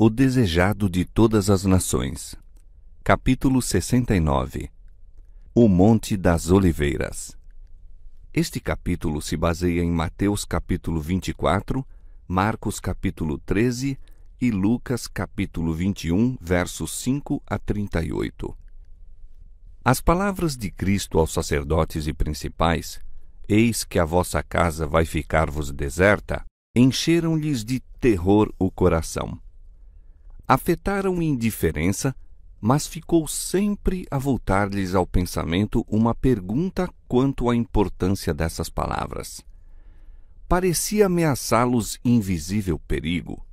O desejado de todas as nações. Capítulo 69. O Monte das Oliveiras. Este capítulo se baseia em Mateus capítulo 24, Marcos capítulo 13 e Lucas capítulo 21, versos 5 a 38. As palavras de Cristo aos sacerdotes e principais, eis que a vossa casa vai ficar-vos deserta, encheram-lhes de terror o coração. Afetaram indiferença, mas ficou sempre a voltar-lhes ao pensamento uma pergunta quanto à importância dessas palavras. Parecia ameaçá-los invisível perigo.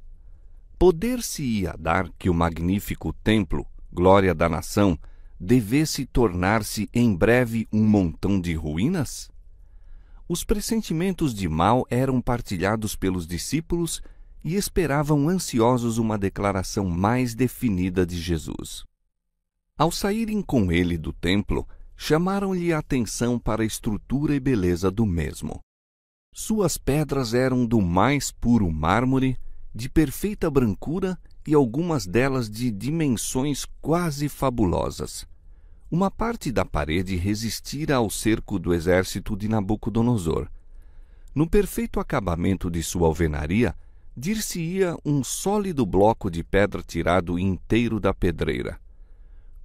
Poder-se-ia dar que o magnífico templo, glória da nação, devesse tornar-se em breve um montão de ruínas? Os pressentimentos de mal eram partilhados pelos discípulos e esperavam ansiosos uma declaração mais definida de Jesus. Ao saírem com ele do templo, chamaram-lhe a atenção para a estrutura e beleza do mesmo. Suas pedras eram do mais puro mármore, de perfeita brancura e algumas delas de dimensões quase fabulosas. Uma parte da parede resistira ao cerco do exército de Nabucodonosor. No perfeito acabamento de sua alvenaria, dir-se-ia um sólido bloco de pedra tirado inteiro da pedreira.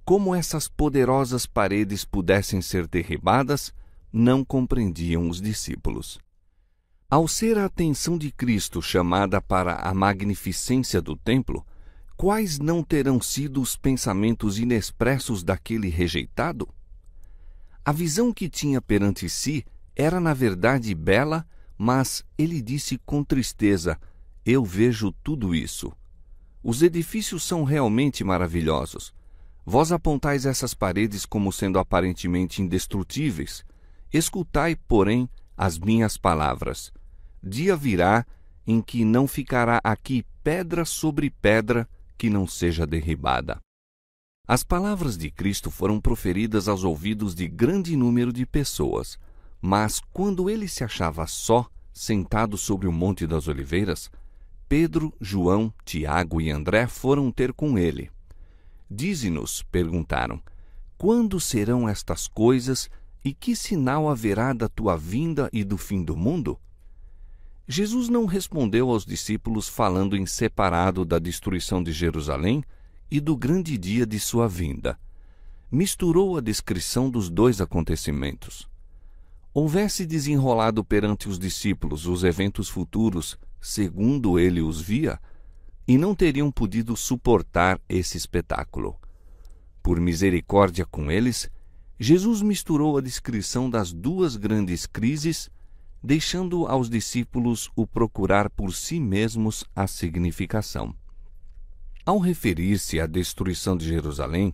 Como essas poderosas paredes pudessem ser derribadas, não compreendiam os discípulos. Ao ser a atenção de Cristo chamada para a magnificência do templo, quais não terão sido os pensamentos inexpressos daquele rejeitado? A visão que tinha perante si era na verdade bela, mas ele disse com tristeza: eu vejo tudo isso. Os edifícios são realmente maravilhosos. Vós apontais essas paredes como sendo aparentemente indestrutíveis. Escutai, porém, as minhas palavras. Dia virá em que não ficará aqui pedra sobre pedra que não seja derribada. As palavras de Cristo foram proferidas aos ouvidos de grande número de pessoas, mas quando ele se achava só, sentado sobre o Monte das Oliveiras, Pedro, João, Tiago e André foram ter com ele. Dize-nos, perguntaram, quando serão estas coisas e que sinal haverá da tua vinda e do fim do mundo? Jesus não respondeu aos discípulos falando em separado da destruição de Jerusalém e do grande dia de sua vinda. Misturou a descrição dos dois acontecimentos. Houvesse desenrolado perante os discípulos os eventos futuros, segundo ele os via, e não teriam podido suportar esse espetáculo. Por misericórdia com eles, Jesus misturou a descrição das duas grandes crises, deixando aos discípulos o procurar por si mesmos a significação. Ao referir-se à destruição de Jerusalém,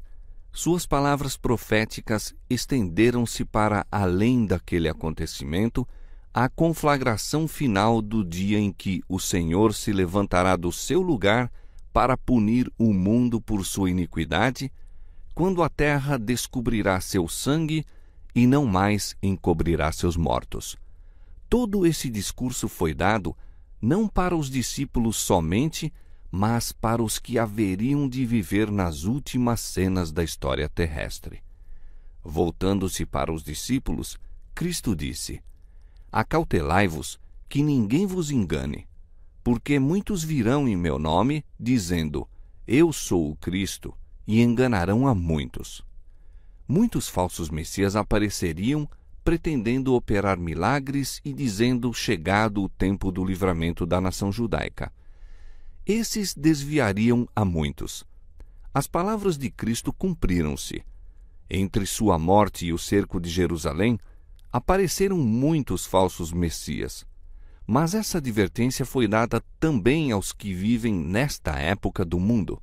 suas palavras proféticas estenderam-se para além daquele acontecimento, a conflagração final do dia em que o Senhor se levantará do seu lugar para punir o mundo por sua iniquidade, quando a terra descobrirá seu sangue e não mais encobrirá seus mortos. Todo esse discurso foi dado não para os discípulos somente, mas para os que haveriam de viver nas últimas cenas da história terrestre. Voltando-se para os discípulos, Cristo disse: acautelai-vos, que ninguém vos engane, porque muitos virão em meu nome, dizendo, eu sou o Cristo, e enganarão a muitos. Muitos falsos messias apareceriam, pretendendo operar milagres e dizendo chegado o tempo do livramento da nação judaica. Esses desviariam a muitos. As palavras de Cristo cumpriram-se. Entre sua morte e o cerco de Jerusalém, apareceram muitos falsos messias, mas essa advertência foi dada também aos que vivem nesta época do mundo.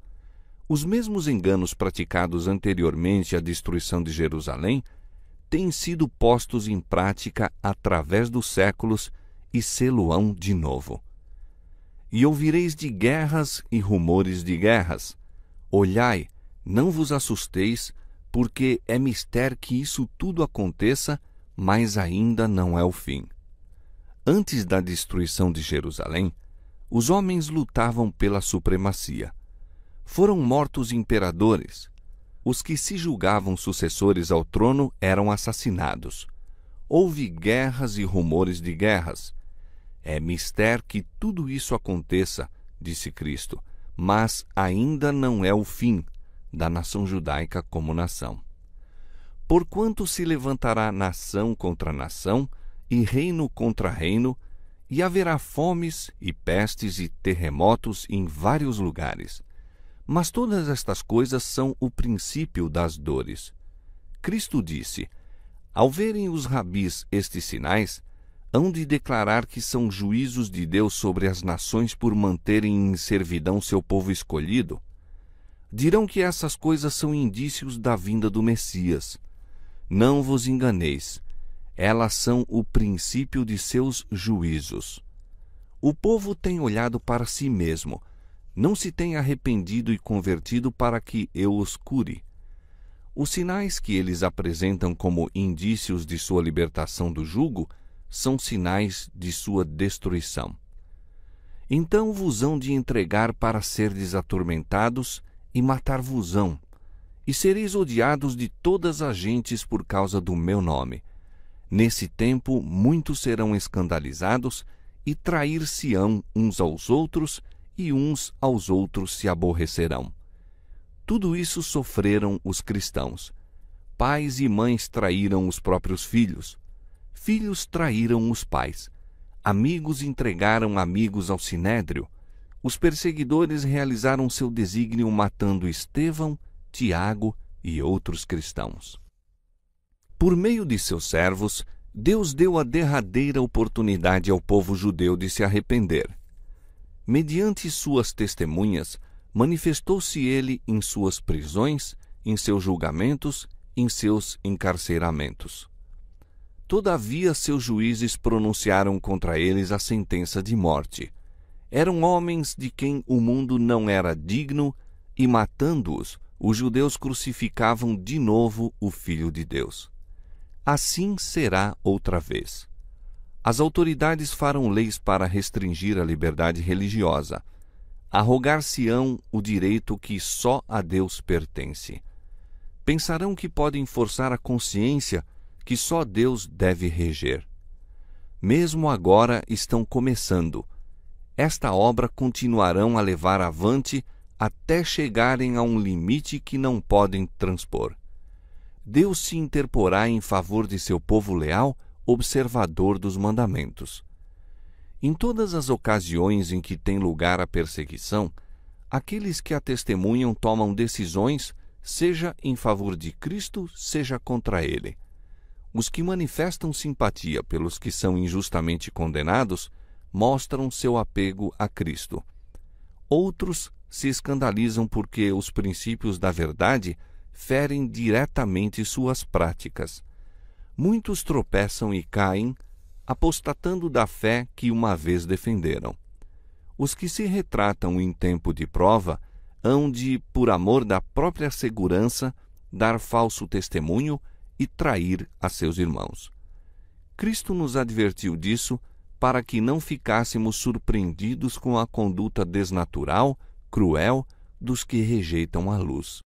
Os mesmos enganos praticados anteriormente à destruição de Jerusalém têm sido postos em prática através dos séculos e sê-lo-ão de novo. E ouvireis de guerras e rumores de guerras. Olhai, não vos assusteis, porque é mister que isso tudo aconteça, mas ainda não é o fim. Antes da destruição de Jerusalém, os homens lutavam pela supremacia. Foram mortos imperadores. Os que se julgavam sucessores ao trono eram assassinados. Houve guerras e rumores de guerras. É mister que tudo isso aconteça, disse Cristo, mas ainda não é o fim da nação judaica como nação. Porquanto se levantará nação contra nação, e reino contra reino, e haverá fomes e pestes e terremotos em vários lugares. Mas todas estas coisas são o princípio das dores. Cristo disse: ao verem os rabis estes sinais, hão de declarar que são juízos de Deus sobre as nações por manterem em servidão seu povo escolhido. Dirão que essas coisas são indícios da vinda do Messias. Não vos enganeis, elas são o princípio de seus juízos. O povo tem olhado para si mesmo, não se tem arrependido e convertido para que eu os cure. Os sinais que eles apresentam como indícios de sua libertação do jugo são sinais de sua destruição. Então vos hão de entregar para serdes atormentados e matar-vos-ão, e sereis odiados de todas as gentes por causa do meu nome. Nesse tempo muitos serão escandalizados e trair-se-ão uns aos outros, e uns aos outros se aborrecerão. Tudo isso sofreram os cristãos. Pais e mães traíram os próprios filhos. Filhos traíram os pais. Amigos entregaram amigos ao sinédrio. Os perseguidores realizaram seu desígnio matando Estevão, Tiago e outros cristãos. Por meio de seus servos, Deus deu a derradeira oportunidade ao povo judeu de se arrepender. Mediante suas testemunhas, manifestou-se ele em suas prisões, em seus julgamentos, em seus encarceramentos. Todavia seus juízes pronunciaram contra eles a sentença de morte. Eram homens de quem o mundo não era digno, e matando-os, os judeus crucificavam de novo o Filho de Deus. Assim será outra vez. As autoridades farão leis para restringir a liberdade religiosa. Arrogar-se-ão o direito que só a Deus pertence. Pensarão que podem forçar a consciência que só Deus deve reger. Mesmo agora estão começando. Esta obra continuarão a levar avante até chegarem a um limite que não podem transpor. Deus se interporá em favor de seu povo leal, observador dos mandamentos. Em todas as ocasiões em que tem lugar a perseguição, aqueles que a testemunham tomam decisões, seja em favor de Cristo, seja contra ele. Os que manifestam simpatia pelos que são injustamente condenados mostram seu apego a Cristo. Outros se escandalizam porque os princípios da verdade ferem diretamente suas práticas. Muitos tropeçam e caem, apostatando da fé que uma vez defenderam. Os que se retratam em tempo de prova hão de, por amor da própria segurança, dar falso testemunho e trair a seus irmãos. Cristo nos advertiu disso para que não ficássemos surpreendidos com a conduta desnatural, cruel, dos que rejeitam a luz.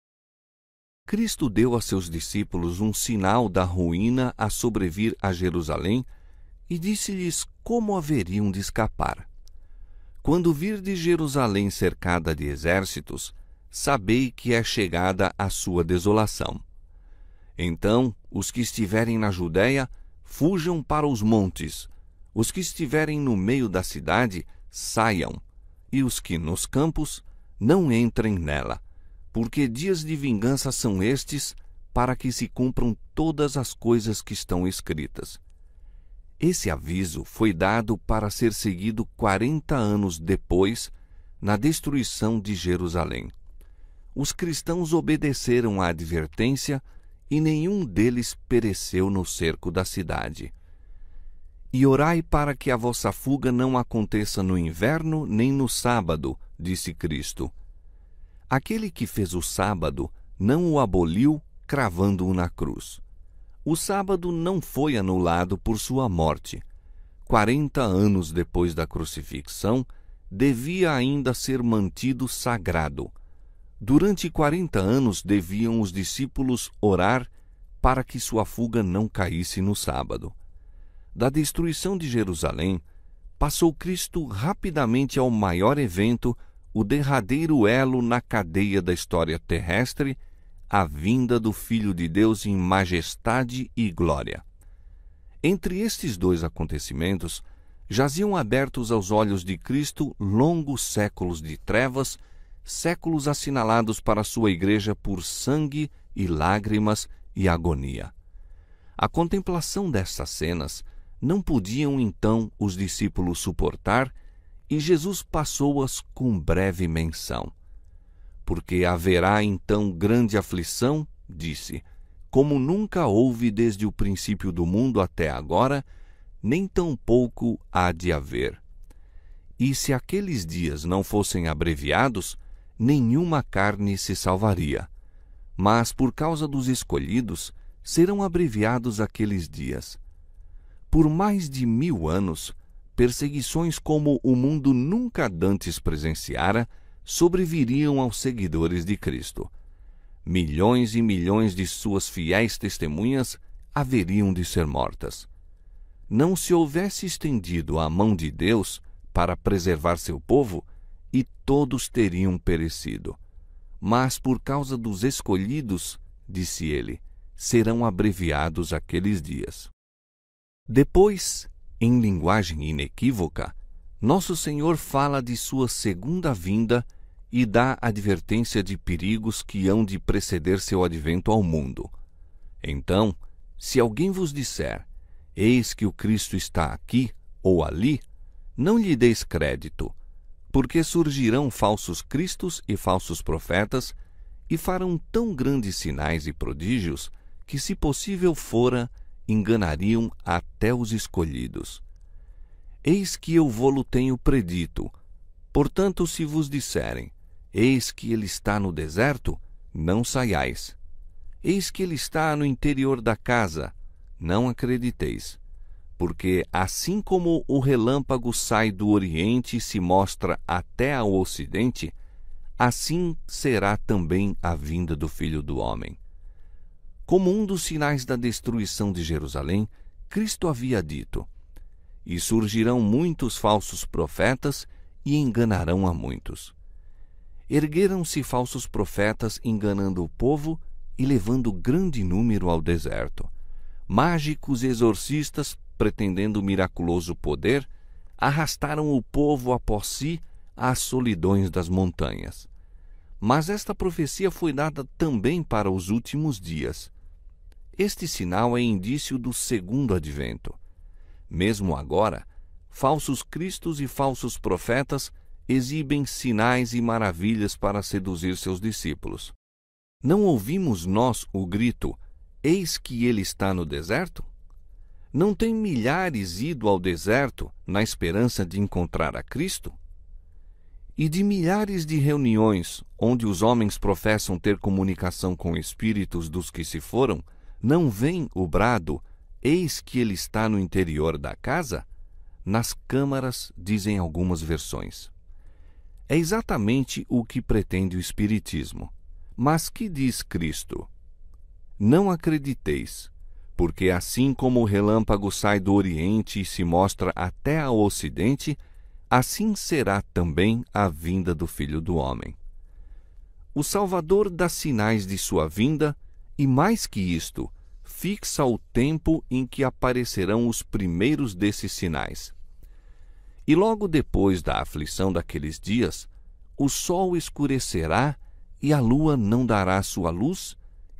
Cristo deu a seus discípulos um sinal da ruína a sobrevir a Jerusalém e disse-lhes como haveriam de escapar. Quando virdes Jerusalém cercada de exércitos, sabei que é chegada a sua desolação. Então, os que estiverem na Judéia, fujam para os montes. Os que estiverem no meio da cidade, saiam. E os que nos campos, não entrem nela. Porque dias de vingança são estes, para que se cumpram todas as coisas que estão escritas. Esse aviso foi dado para ser seguido 40 anos depois, na destruição de Jerusalém. Os cristãos obedeceram à advertência e nenhum deles pereceu no cerco da cidade. E orai para que a vossa fuga não aconteça no inverno nem no sábado, disse Cristo. Aquele que fez o sábado não o aboliu, cravando-o na cruz. O sábado não foi anulado por sua morte. 40 anos depois da crucifixão, devia ainda ser mantido sagrado. Durante 40 anos deviam os discípulos orar para que sua fuga não caísse no sábado. Da destruição de Jerusalém, passou Cristo rapidamente ao maior evento, o derradeiro elo na cadeia da história terrestre, a vinda do Filho de Deus em majestade e glória. Entre estes dois acontecimentos, jaziam abertos aos olhos de Cristo longos séculos de trevas, séculos assinalados para sua igreja por sangue e lágrimas e agonia. A contemplação dessas cenas não podiam então os discípulos suportar, e Jesus passou-as com breve menção. Porque haverá então grande aflição, disse, como nunca houve desde o princípio do mundo até agora, nem tampouco há de haver. E se aqueles dias não fossem abreviados, nenhuma carne se salvaria. Mas por causa dos escolhidos, serão abreviados aqueles dias. Por mais de 1000 anos, perseguições como o mundo nunca dantes presenciara sobreviriam aos seguidores de Cristo. Milhões e milhões de suas fiéis testemunhas haveriam de ser mortas. Não se houvesse estendido a mão de Deus para preservar seu povo, e todos teriam perecido. Mas por causa dos escolhidos, disse ele, serão abreviados aqueles dias. Depois, em linguagem inequívoca, nosso Senhor fala de sua segunda vinda e dá advertência de perigos que hão de preceder seu advento ao mundo. Então, se alguém vos disser, eis que o Cristo está aqui ou ali, não lhe deis crédito, porque surgirão falsos cristos e falsos profetas, e farão tão grandes sinais e prodígios que, se possível fora, enganariam até os escolhidos. Eis que eu vô-lo tenho predito. Portanto, se vos disserem, eis que ele está no deserto, não saiais. Eis que ele está no interior da casa, não acrediteis. Porque assim como o relâmpago sai do oriente e se mostra até ao ocidente, assim será também a vinda do Filho do Homem. Como um dos sinais da destruição de Jerusalém, Cristo havia dito, e surgirão muitos falsos profetas e enganarão a muitos. Ergueram-se falsos profetas enganando o povo e levando grande número ao deserto. Mágicos e exorcistas, pretendendo miraculoso poder, arrastaram o povo após si às solidões das montanhas. Mas esta profecia foi dada também para os últimos dias. Este sinal é indício do segundo advento. Mesmo agora, falsos cristos e falsos profetas exibem sinais e maravilhas para seduzir seus discípulos. Não ouvimos nós o grito, eis que ele está no deserto? Não têm milhares ido ao deserto na esperança de encontrar a Cristo? E de milhares de reuniões onde os homens professam ter comunicação com espíritos dos que se foram, não vem o brado, eis que ele está no interior da casa? Nas câmaras, dizem algumas versões. É exatamente o que pretende o Espiritismo. Mas que diz Cristo? Não acrediteis, porque assim como o relâmpago sai do Oriente e se mostra até ao Ocidente, assim será também a vinda do Filho do Homem. O Salvador dá sinais de sua vinda, e mais que isto, fixa o tempo em que aparecerão os primeiros desses sinais. E logo depois da aflição daqueles dias, o sol escurecerá e a lua não dará sua luz,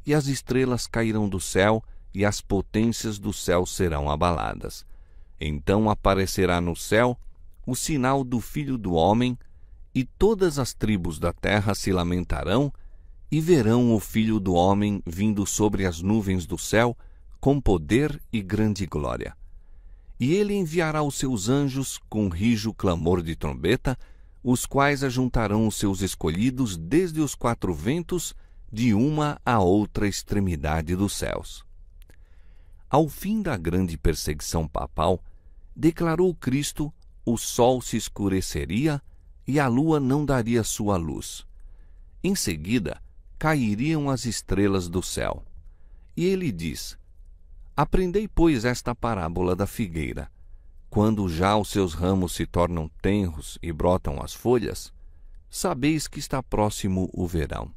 e as estrelas cairão do céu, e as potências do céu serão abaladas. Então aparecerá no céu o sinal do Filho do Homem, e todas as tribos da terra se lamentarão, e verão o Filho do Homem vindo sobre as nuvens do céu, com poder e grande glória. E ele enviará os seus anjos com rijo clamor de trombeta, os quais ajuntarão os seus escolhidos desde os 4 ventos, de uma a outra extremidade dos céus. Ao fim da grande perseguição papal, declarou Cristo, o sol se escureceria e a lua não daria sua luz. Em seguida, cairiam as estrelas do céu. E ele diz: Aprendei, pois, esta parábola da figueira. Quando já os seus ramos se tornam tenros e brotam as folhas, sabeis que está próximo o verão.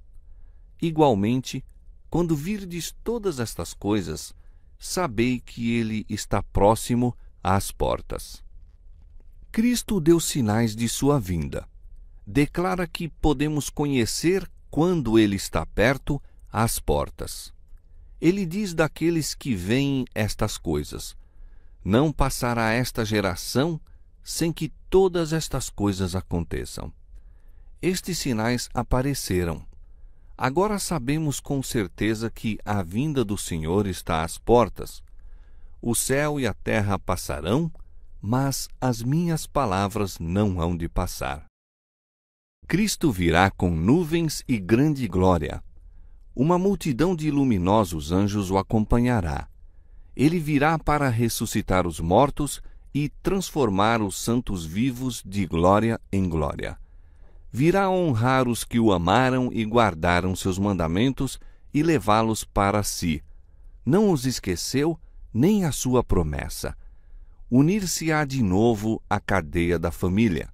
Igualmente, quando virdes todas estas coisas, sabei que ele está próximo às portas. Cristo deu sinais de sua vinda. Declara que podemos conhecer quando ele está perto às portas. Ele diz daqueles que veem estas coisas: não passará esta geração sem que todas estas coisas aconteçam. Estes sinais apareceram. Agora sabemos com certeza que a vinda do Senhor está às portas. O céu e a terra passarão, mas as minhas palavras não hão de passar. Cristo virá com nuvens e grande glória. Uma multidão de luminosos anjos o acompanhará. Ele virá para ressuscitar os mortos e transformar os santos vivos de glória em glória. Virá honrar os que o amaram e guardaram seus mandamentos e levá-los para si. Não os esqueceu, nem a sua promessa. Unir-se-á de novo à cadeia da família.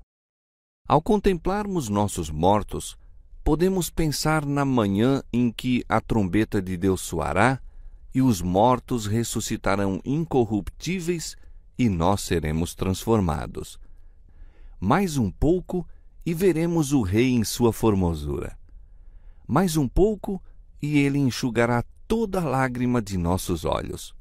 Ao contemplarmos nossos mortos, podemos pensar na manhã em que a trombeta de Deus soará e os mortos ressuscitarão incorruptíveis e nós seremos transformados. Mais um pouco e veremos o Rei em sua formosura. Mais um pouco e ele enxugará toda lágrima de nossos olhos.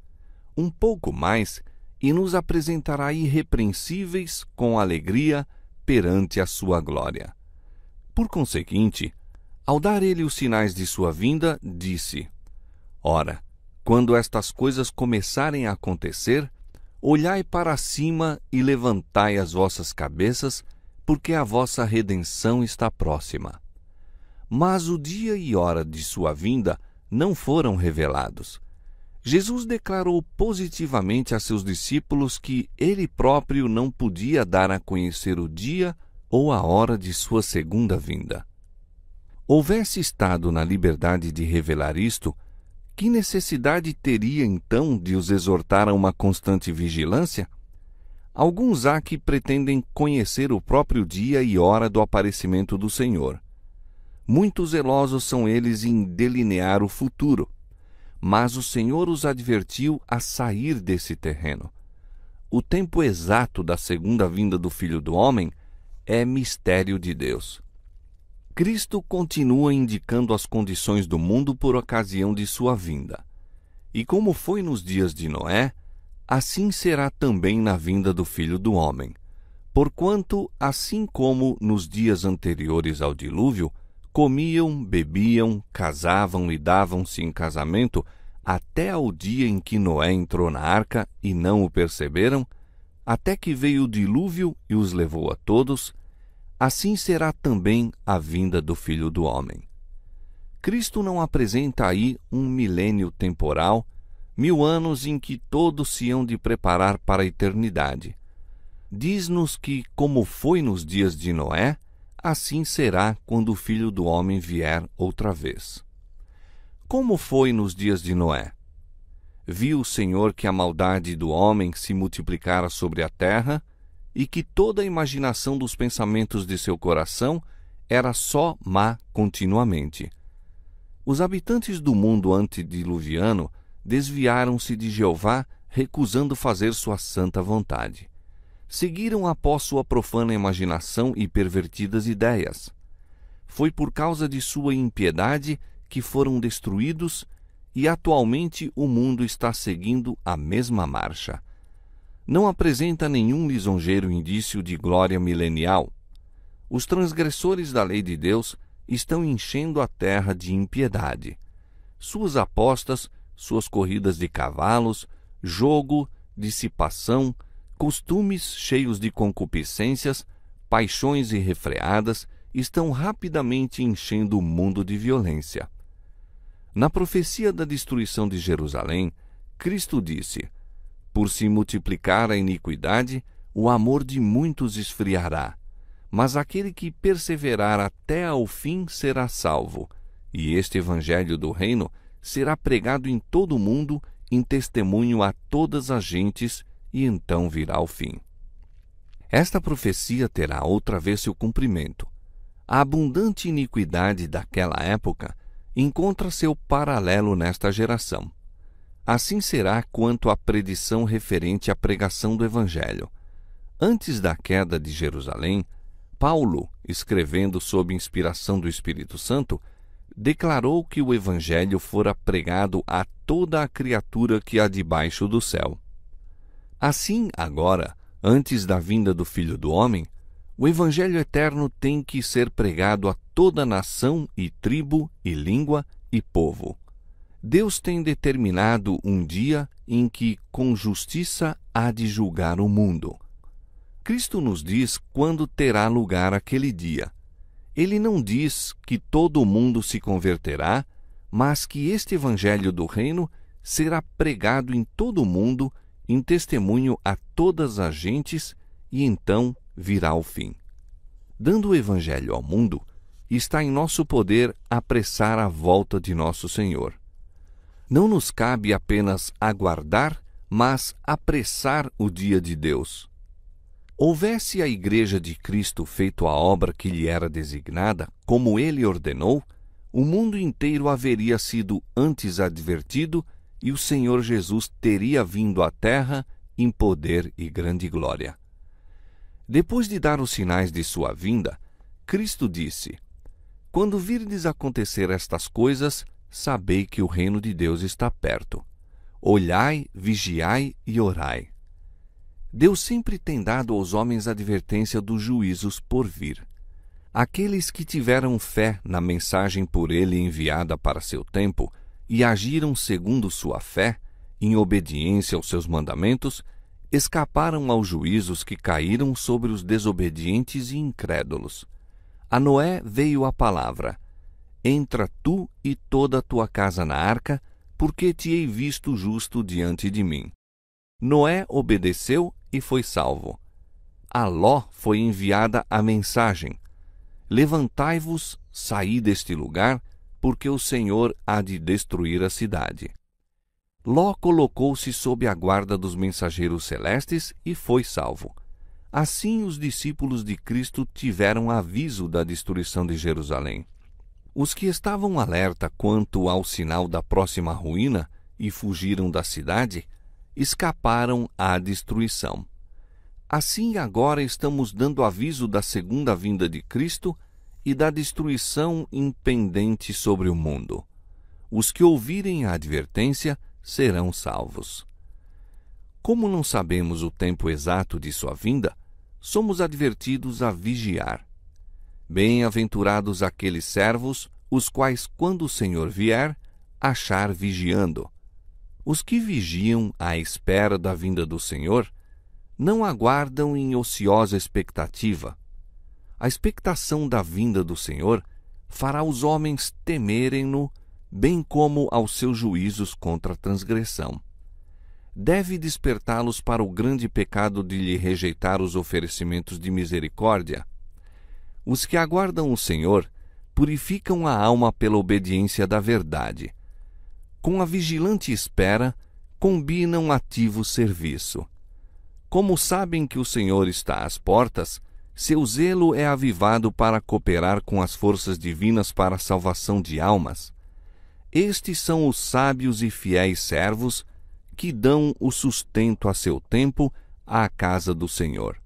Um pouco mais e nos apresentará irrepreensíveis com alegria perante a sua glória. Por conseguinte, ao dar ele os sinais de sua vinda, disse: Ora, quando estas coisas começarem a acontecer, olhai para cima e levantai as vossas cabeças, porque a vossa redenção está próxima. Mas o dia e hora de sua vinda não foram revelados. Jesus declarou positivamente a seus discípulos que ele próprio não podia dar a conhecer o dia ou a hora de sua segunda vinda. Houvesse estado na liberdade de revelar isto, que necessidade teria então de os exortar a uma constante vigilância? Alguns há que pretendem conhecer o próprio dia e hora do aparecimento do Senhor. Muito zelosos são eles em delinear o futuro, mas o Senhor os advertiu a sair desse terreno. O tempo exato da segunda vinda do Filho do Homem é mistério de Deus. Cristo continua indicando as condições do mundo por ocasião de sua vinda. E como foi nos dias de Noé, assim será também na vinda do Filho do Homem. Porquanto, assim como nos dias anteriores ao dilúvio, comiam, bebiam, casavam e davam-se em casamento até ao dia em que Noé entrou na arca e não o perceberam, até que veio o dilúvio e os levou a todos, assim será também a vinda do Filho do Homem. Cristo não apresenta aí um milênio temporal, 1000 anos em que todos se hão de preparar para a eternidade. Diz-nos que, como foi nos dias de Noé, assim será quando o Filho do Homem vier outra vez. Como foi nos dias de Noé? Viu o Senhor que a maldade do homem se multiplicara sobre a terra e que toda a imaginação dos pensamentos de seu coração era só má continuamente. Os habitantes do mundo antediluviano desviaram-se de Jeová, recusando fazer sua santa vontade. Seguiram após sua profana imaginação e pervertidas ideias. Foi por causa de sua impiedade que foram destruídos e atualmente o mundo está seguindo a mesma marcha. Não apresenta nenhum lisonjeiro indício de glória milenial. Os transgressores da lei de Deus estão enchendo a terra de impiedade. Suas apostas, suas corridas de cavalos, jogo, dissipação, costumes cheios de concupiscências, paixões irrefreadas estão rapidamente enchendo o mundo de violência. Na profecia da destruição de Jerusalém, Cristo disse: Por se multiplicar a iniquidade, o amor de muitos esfriará, mas aquele que perseverar até ao fim será salvo. E este evangelho do reino será pregado em todo o mundo, em testemunho a todas as gentes, e então virá o fim. Esta profecia terá outra vez seu cumprimento. A abundante iniquidade daquela época encontra seu paralelo nesta geração. Assim será quanto à predição referente à pregação do Evangelho. Antes da queda de Jerusalém, Paulo, escrevendo sob inspiração do Espírito Santo, declarou que o Evangelho fora pregado a toda a criatura que há debaixo do céu. Assim, agora, antes da vinda do Filho do Homem, o Evangelho eterno tem que ser pregado a toda nação e tribo e língua e povo. Deus tem determinado um dia em que, com justiça, há de julgar o mundo. Cristo nos diz quando terá lugar aquele dia. Ele não diz que todo o mundo se converterá, mas que este Evangelho do Reino será pregado em todo o mundo, em testemunho a todas as gentes, e então virá o fim. Dando o Evangelho ao mundo, está em nosso poder apressar a volta de nosso Senhor. Não nos cabe apenas aguardar, mas apressar o dia de Deus. Houvesse a Igreja de Cristo feito a obra que lhe era designada, como ele ordenou, o mundo inteiro haveria sido antes advertido e o Senhor Jesus teria vindo à terra em poder e grande glória. Depois de dar os sinais de sua vinda, Cristo disse: Quando virdes acontecer estas coisas, sabei que o reino de Deus está perto. Olhai, vigiai e orai. Deus sempre tem dado aos homens advertência dos juízos por vir. Aqueles que tiveram fé na mensagem por ele enviada para seu tempo e agiram segundo sua fé, em obediência aos seus mandamentos, escaparam aos juízos que caíram sobre os desobedientes e incrédulos. A Noé veio a palavra: Entra tu e toda a tua casa na arca, porque te hei visto justo diante de mim. Noé obedeceu e foi salvo. A Ló foi enviada a mensagem: Levantai-vos, saí deste lugar, porque o Senhor há de destruir a cidade. Ló colocou-se sob a guarda dos mensageiros celestes e foi salvo. Assim os discípulos de Cristo tiveram aviso da destruição de Jerusalém. Os que estavam alerta quanto ao sinal da próxima ruína e fugiram da cidade, escaparam à destruição. Assim agora estamos dando aviso da segunda vinda de Cristo e da destruição impendente sobre o mundo. Os que ouvirem a advertência serão salvos. Como não sabemos o tempo exato de sua vinda, somos advertidos a vigiar. Bem-aventurados aqueles servos, os quais, quando o Senhor vier, achar vigiando. Os que vigiam à espera da vinda do Senhor não aguardam em ociosa expectativa. A expectação da vinda do Senhor fará os homens temerem-no, bem como aos seus juízos contra a transgressão. Deve despertá-los para o grande pecado de lhe rejeitar os oferecimentos de misericórdia. Os que aguardam o Senhor purificam a alma pela obediência da verdade. Com a vigilante espera, combinam ativo serviço. Como sabem que o Senhor está às portas, seu zelo é avivado para cooperar com as forças divinas para a salvação de almas. Estes são os sábios e fiéis servos que dão o sustento a seu tempo à casa do Senhor.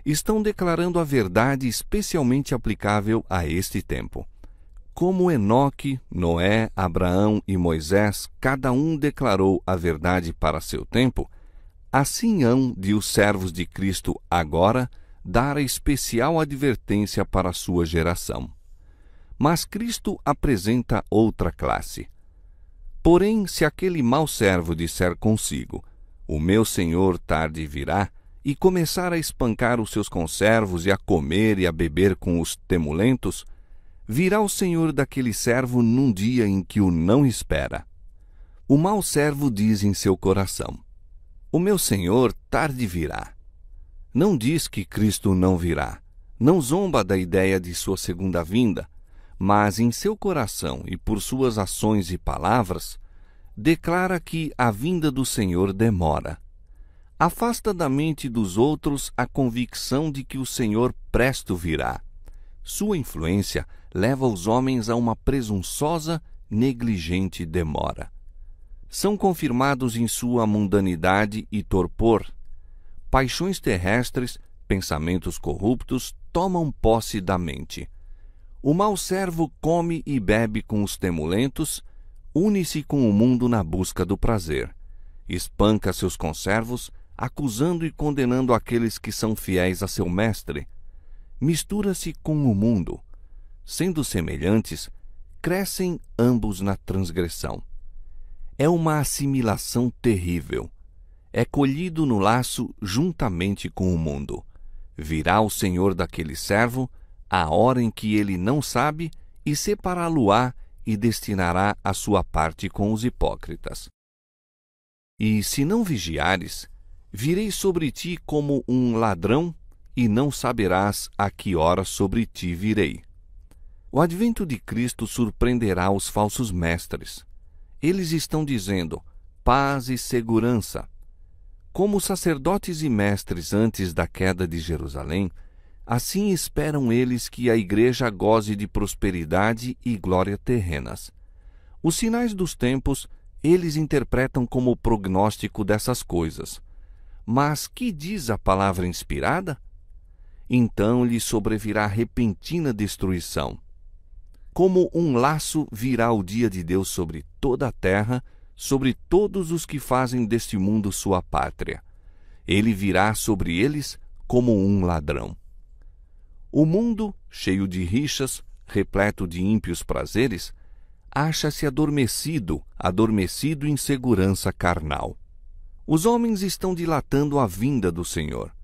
Estão declarando a verdade especialmente aplicável a este tempo. Como Enoque, Noé, Abraão e Moisés, cada um declarou a verdade para seu tempo, assim hão de os servos de Cristo agora dar a especial advertência para a sua geração. Mas Cristo apresenta outra classe. Porém, se aquele mau servo disser consigo: O meu senhor tarde virá, e começar a espancar os seus conservos e a comer e a beber com os temulentos, virá o senhor daquele servo num dia em que o não espera. O mau servo diz em seu coração: O meu senhor tarde virá. Não diz que Cristo não virá, Não zomba da ideia de sua segunda vinda, mas em seu coração e por suas ações e palavras, declara que a vinda do Senhor demora. Afasta da mente dos outros a convicção de que o Senhor presto virá. Sua influência leva os homens a uma presunçosa, negligente demora. São confirmados em sua mundanidade e torpor. Paixões terrestres, pensamentos corruptos tomam posse da mente. O mau servo come e bebe com os temulentos, une-se com o mundo na busca do prazer. Espanca seus conservos, acusando e condenando aqueles que são fiéis a seu mestre. Mistura-se com o mundo. Sendo semelhantes, crescem ambos na transgressão. É uma assimilação terrível. É colhido no laço juntamente com o mundo. Virá o Senhor daquele servo, a hora em que ele não sabe, e separá-lo-á e destinará a sua parte com os hipócritas. E se não vigiares, virei sobre ti como um ladrão, e não saberás a que hora sobre ti virei. O advento de Cristo surpreenderá os falsos mestres. Eles estão dizendo paz e segurança. Como sacerdotes e mestres antes da queda de Jerusalém, assim esperam eles que a igreja goze de prosperidade e glória terrenas. Os sinais dos tempos eles interpretam como o prognóstico dessas coisas. Mas que diz a palavra inspirada? Então lhe sobrevirá repentina destruição. Como um laço virá o dia de Deus sobre toda a terra, sobre todos os que fazem deste mundo sua pátria. Ele virá sobre eles como um ladrão. O mundo, cheio de rixas, repleto de ímpios prazeres, acha-se adormecido em segurança carnal. Os homens estão dilatando a vinda do Senhor.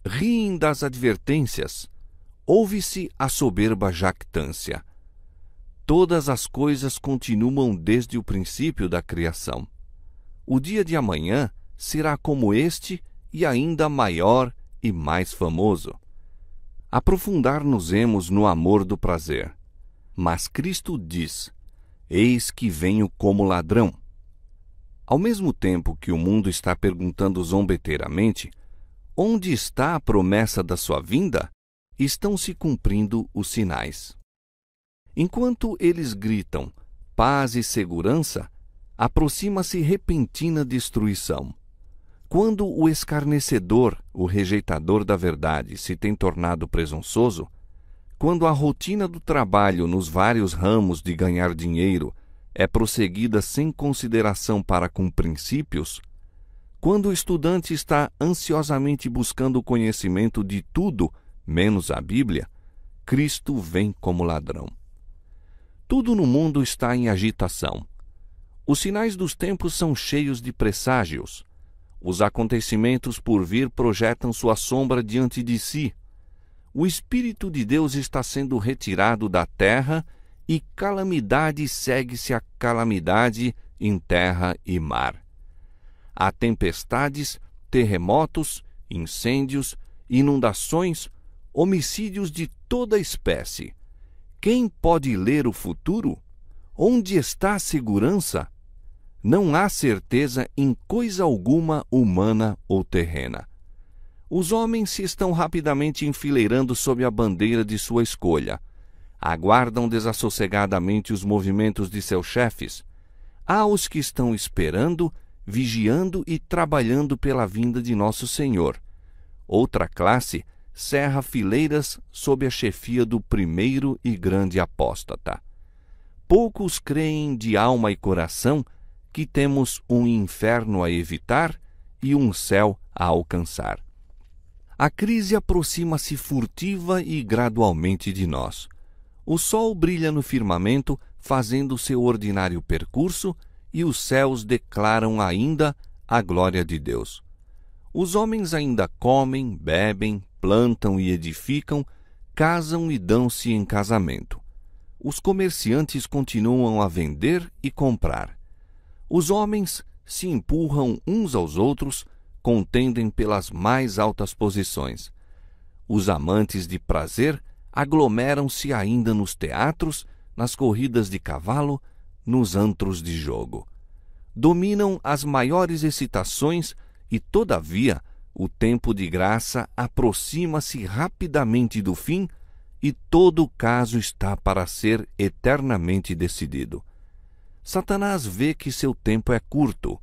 Riem das advertências. Ouve-se a soberba jactância. Todas as coisas continuam desde o princípio da criação. O dia de amanhã será como este e ainda maior e mais famoso. Aprofundar-nos-emos no amor do prazer. Mas Cristo diz: eis que venho como ladrão. Ao mesmo tempo que o mundo está perguntando zombeteiramente, onde está a promessa da sua vinda? Estão se cumprindo os sinais. Enquanto eles gritam paz e segurança, aproxima-se repentina destruição. Quando o escarnecedor, o rejeitador da verdade, se tem tornado presunçoso, quando a rotina do trabalho nos vários ramos de ganhar dinheiro é prosseguida sem consideração para com princípios, quando o estudante está ansiosamente buscando o conhecimento de tudo menos a Bíblia, Cristo vem como ladrão. Tudo no mundo está em agitação. Os sinais dos tempos são cheios de presságios. Os acontecimentos por vir projetam sua sombra diante de si. O Espírito de Deus está sendo retirado da terra e calamidade segue-se a calamidade em terra e mar. Há tempestades, terremotos, incêndios, inundações, homicídios de toda espécie. Quem pode ler o futuro? Onde está a segurança? Não há certeza em coisa alguma humana ou terrena. Os homens se estão rapidamente enfileirando sob a bandeira de sua escolha. Aguardam desassossegadamente os movimentos de seus chefes. Há os que estão esperando, vigiando e trabalhando pela vinda de nosso Senhor. Outra classe cerra fileiras sob a chefia do primeiro e grande apóstata. Poucos creem de alma e coração que temos um inferno a evitar e um céu a alcançar. A crise aproxima-se furtiva e gradualmente de nós. O sol brilha no firmamento, fazendo seu ordinário percurso, e os céus declaram ainda a glória de Deus. Os homens ainda comem, bebem, plantam e edificam, casam e dão-se em casamento. Os comerciantes continuam a vender e comprar. Os homens se empurram uns aos outros, contendem pelas mais altas posições. os amantes de prazer aglomeram-se ainda nos teatros, nas corridas de cavalo, nos antros de jogo. Dominam as maiores excitações e, todavia, o tempo de graça aproxima-se rapidamente do fim e todo o caso está para ser eternamente decidido. Satanás vê que seu tempo é curto.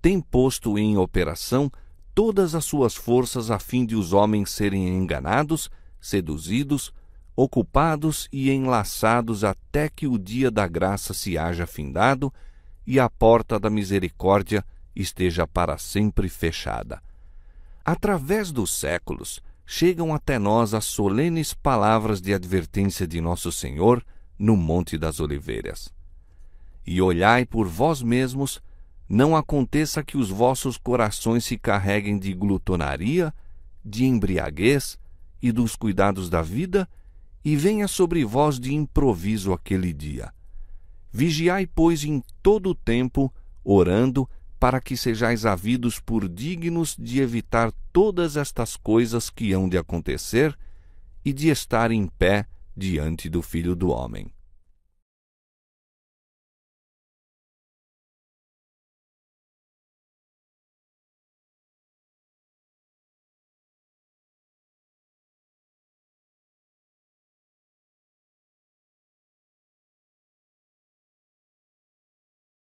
Tem posto em operação todas as suas forças a fim de os homens serem enganados, seduzidos, ocupados e enlaçados até que o dia da graça se haja findado e a porta da misericórdia esteja para sempre fechada. Através dos séculos, chegam até nós as solenes palavras de advertência de Nosso Senhor no Monte das Oliveiras. E olhai por vós mesmos, não aconteça que os vossos corações se carreguem de glutonaria, de embriaguez e dos cuidados da vida, e venha sobre vós de improviso aquele dia. Vigiai, pois, em todo o tempo, orando, para que sejais havidos por dignos de evitar todas estas coisas que hão de acontecer e de estar em pé diante do Filho do Homem.